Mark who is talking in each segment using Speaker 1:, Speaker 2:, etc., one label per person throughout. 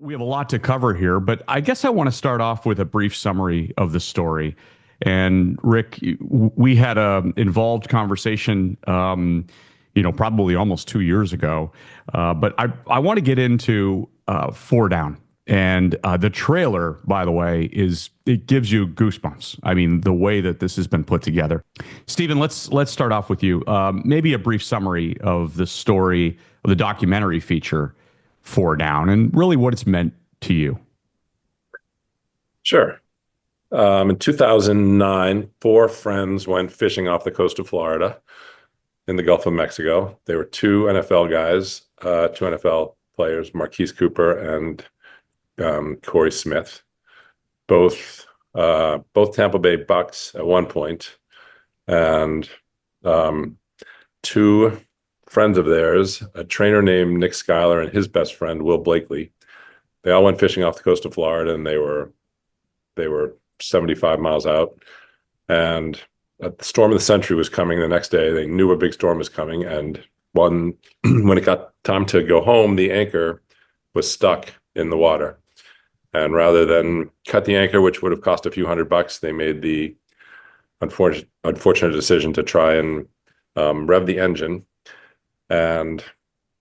Speaker 1: We have a lot to cover here, but I guess I want to start off with a brief summary of the story. And Rick, we had a involved conversation, probably almost 2 years ago. But I want to get into Four Down. And the trailer, by the way, it gives you goosebumps. I mean, the way that this has been put together. Stephen, let's start off with you. Maybe a brief summary of the story of the documentary feature Four Down and really what it's meant to you.
Speaker 2: Sure. In 2009, four friends went fishing off the coast of Florida in the Gulf of Mexico. They were two NFL guys, two NFL players, Marquise Cooper and Corey Smith, both Tampa Bay Bucks at one point, and two friends of theirs, a trainer named Nick Schuyler and his best friend Will Blakely. They all went fishing off the coast of Florida, and they were 75 miles out. And the storm of the century was coming the next day. They knew a big storm was coming, and when it got time to go home, the anchor was stuck in the water. And rather than cut the anchor, which would have cost a few $100, they made the unfortunate decision to try and rev the engine and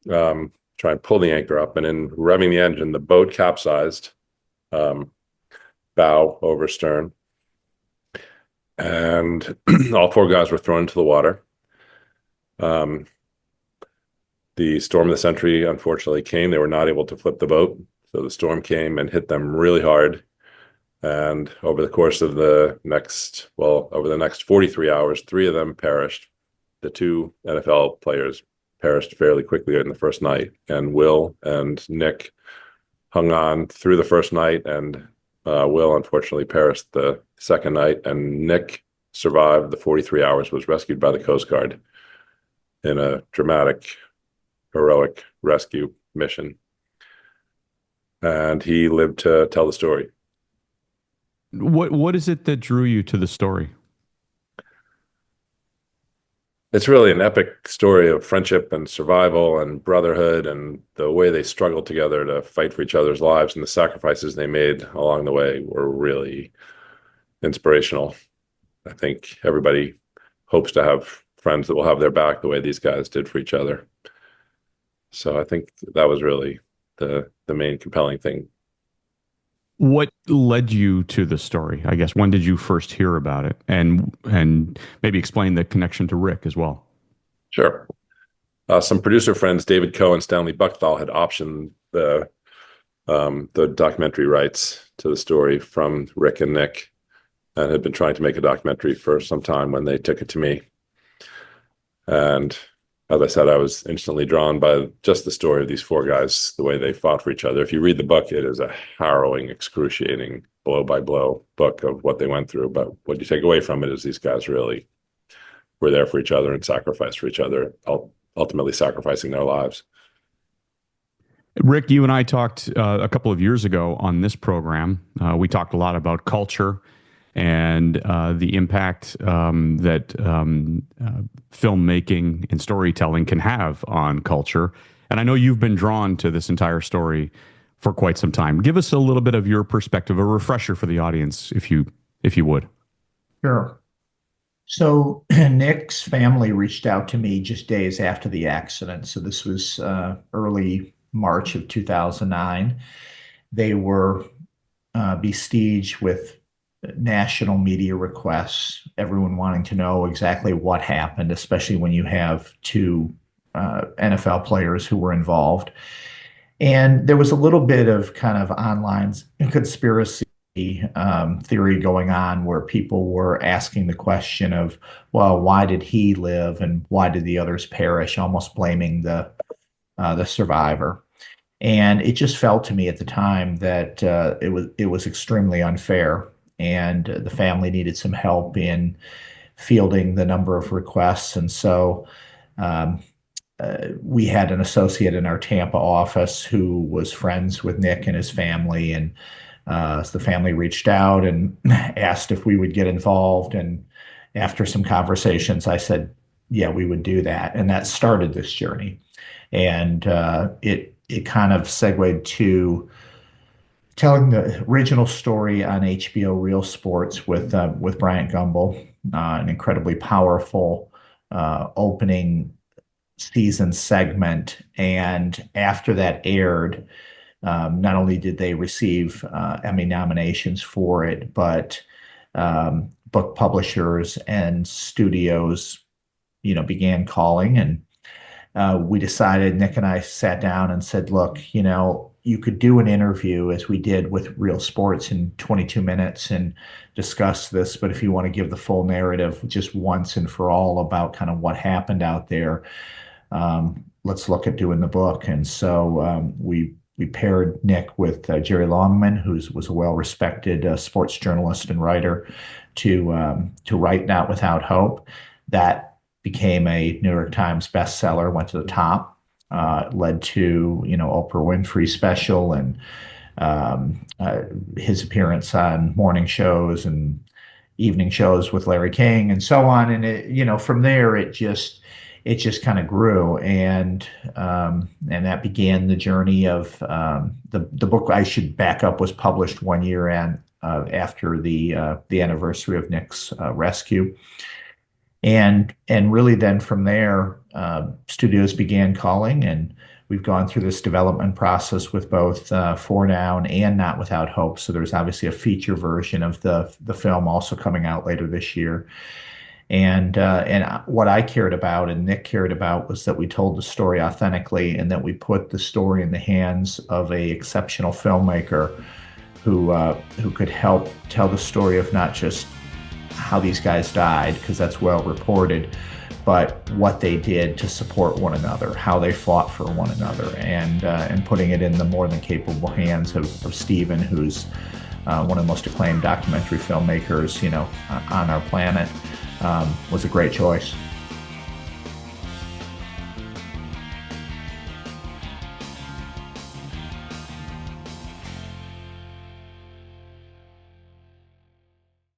Speaker 2: try and pull the anchor up. And in revving the engine, the boat capsized, bow over stern, and all four guys were thrown into the water. The storm of the century unfortunately came. They were not able to flip the boat, so the storm came and hit them really hard. And over the course of the next 43 hours, three of them perished. The two NFL players perished fairly quickly in the first night, and Will and Nick hung on through the first night, and Will unfortunately perished the second night, and Nick survived the 43 hours, was rescued by the Coast Guard in a dramatic, heroic rescue mission. And he lived to tell the story.
Speaker 1: What is it that drew you to the story?
Speaker 2: It's really an epic story of friendship and survival and brotherhood, and the way they struggled together to fight for each other's lives, and the sacrifices they made along the way were really inspirational. I think everybody hopes to have friends that will have their back the way these guys did for each other. So I think that was really the main compelling thing.
Speaker 1: What led you to the story? I guess when did you first hear about it, and maybe explain the connection to Rick as well.
Speaker 2: Sure. Some producer friends, David Coe and Stanley Buckthall, had optioned the documentary rights to the story from Rick and Nick, and had been trying to make a documentary for some time when they took it to me. And as I said, I was instantly drawn by just the story of these four guys, the way they fought for each other. If you read the book, it is a harrowing, excruciating, blow-by-blow book of what they went through. But what you take away from it is these guys really were there for each other and sacrificed for each other, ultimately sacrificing their lives.
Speaker 1: Rick, you and I talked a couple of years ago on this program. We talked a lot about culture and the impact that filmmaking and storytelling can have on culture. And I know you've been drawn to this entire story for quite some time. Give us a little bit of your perspective, a refresher for the audience, if you would.
Speaker 3: Sure. So Nick's family reached out to me just days after the accident. So this was early March of 2009. They were besieged with national media requests, everyone wanting to know exactly what happened, especially when you have two NFL players who were involved. And there was a little bit of kind of online conspiracy theory going on where people were asking the question of, well, why did he live and why did the others perish, almost blaming the survivor. And it just felt to me at the time that it was extremely unfair, and the family needed some help in fielding the number of requests. And so we had an associate in our Tampa office who was friends with Nick and his family, and so the family reached out and asked if we would get involved. And after some conversations, I said, yeah, we would do that. And that started this journey. And it kind of segued to telling the original story on HBO Real Sports with Bryant Gumbel, an incredibly powerful opening season segment. And after that aired, not only did they receive Emmy nominations for it, but book publishers and studios, began calling. And we decided, Nick and I sat down and said, look, you could do an interview as we did with Real Sports in 22 minutes and discuss this. But if you want to give the full narrative just once and for all about kind of what happened out there, let's look at doing the book. And so we paired Nick with Jerry Longman, who was a well-respected sports journalist and writer, to write Not Without Hope. That became a New York Times bestseller, went to the top, led to Oprah Winfrey special and his appearance on morning shows and evening shows with Larry King and so on. And it, from there it just kind of grew, and that began the journey of the book. I should back up, was published 1 year after the anniversary of Nick's rescue. And really then from there, studios began calling, and we've gone through this development process with both For Down and Not Without Hope. So there's obviously a feature version of the film also coming out later this year. And what I cared about and Nick cared about was that we told the story authentically, and that we put the story in the hands of an exceptional filmmaker who could help tell the story of not just how these guys died, because that's well reported, but what they did to support one another, how they fought for one another, and putting it in the more than capable hands of Steven, who's one of the most acclaimed documentary filmmakers, on our planet, was a great choice.